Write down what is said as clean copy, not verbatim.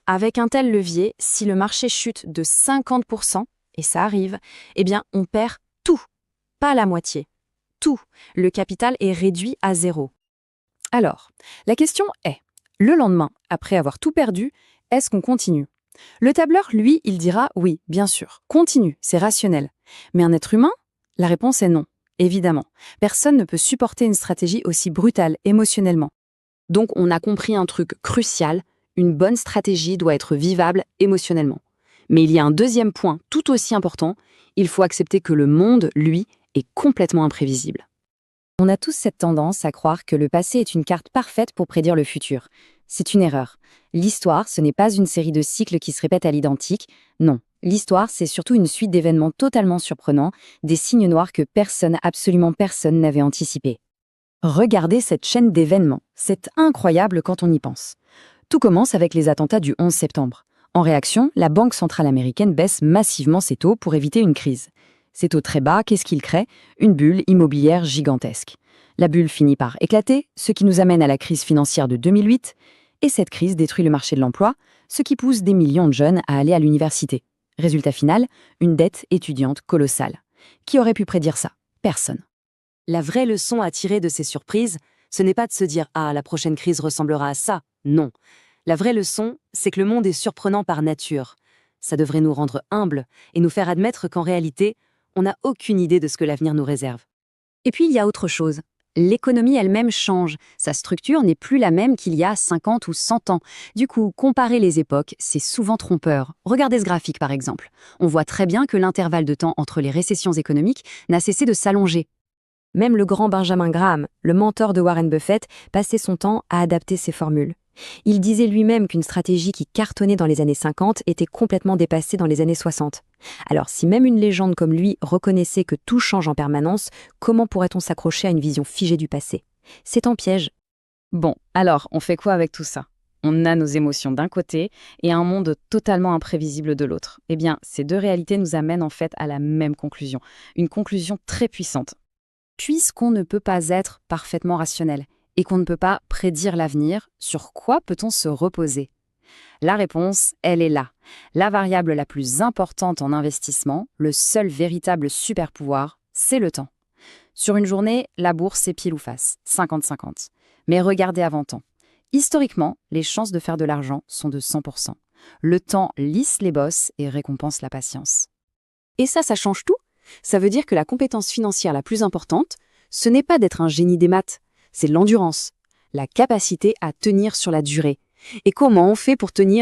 Avec un tel levier, si le marché chute de 50%, et ça arrive, eh bien on perd tout, pas la moitié. Tout. Le capital est réduit à zéro. Alors, la question est, le lendemain, après avoir tout perdu, est-ce qu'on continue? Le tableur, lui, il dira oui, bien sûr, continue, c'est rationnel. Mais un être humain? La réponse est non, évidemment. Personne ne peut supporter une stratégie aussi brutale émotionnellement. Donc on a compris un truc crucial, une bonne stratégie doit être vivable émotionnellement. Mais il y a un deuxième point tout aussi important, il faut accepter que le monde, lui, est complètement imprévisible. On a tous cette tendance à croire que le passé est une carte parfaite pour prédire le futur. C'est une erreur. L'histoire, ce n'est pas une série de cycles qui se répètent à l'identique. Non, l'histoire, c'est surtout une suite d'événements totalement surprenants, des signes noirs que personne, absolument personne, n'avait anticipés. Regardez cette chaîne d'événements. C'est incroyable quand on y pense. Tout commence avec les attentats du 11 septembre. En réaction, la Banque centrale américaine baisse massivement ses taux pour éviter une crise. Ces taux très bas, qu'est-ce qu'ils créent? Une bulle immobilière gigantesque. La bulle finit par éclater, ce qui nous amène à la crise financière de 2008, et cette crise détruit le marché de l'emploi, ce qui pousse des millions de jeunes à aller à l'université. Résultat final, une dette étudiante colossale. Qui aurait pu prédire ça? Personne. La vraie leçon à tirer de ces surprises, ce n'est pas de se dire « Ah, la prochaine crise ressemblera à ça ». Non. La vraie leçon, c'est que le monde est surprenant par nature. Ça devrait nous rendre humbles et nous faire admettre qu'en réalité, on n'a aucune idée de ce que l'avenir nous réserve. Et puis il y a autre chose. L'économie elle-même change. Sa structure n'est plus la même qu'il y a 50 ou 100 ans. Du coup, comparer les époques, c'est souvent trompeur. Regardez ce graphique par exemple. On voit très bien que l'intervalle de temps entre les récessions économiques n'a cessé de s'allonger. Même le grand Benjamin Graham, le mentor de Warren Buffett, passait son temps à adapter ses formules. Il disait lui-même qu'une stratégie qui cartonnait dans les années 50 était complètement dépassée dans les années 60. Alors si même une légende comme lui reconnaissait que tout change en permanence, comment pourrait-on s'accrocher à une vision figée du passé? C'est un piège. Bon, alors on fait quoi avec tout ça? On a nos émotions d'un côté et un monde totalement imprévisible de l'autre. Eh bien, ces deux réalités nous amènent en fait à la même conclusion. Une conclusion très puissante. Puisqu'on ne peut pas être parfaitement rationnel et qu'on ne peut pas prédire l'avenir, sur quoi peut-on se reposer? La réponse, elle est là. La variable la plus importante en investissement, le seul véritable super-pouvoir, c'est le temps. Sur une journée, la bourse est pile ou face, 50-50. Mais regardez avant temps. Historiquement, les chances de faire de l'argent sont de 100%. Le temps lisse les bosses et récompense la patience. Et ça change tout. Ça veut dire que la compétence financière la plus importante, ce n'est pas d'être un génie des maths, c'est l'endurance, la capacité à tenir sur la durée. Et comment on fait pour tenir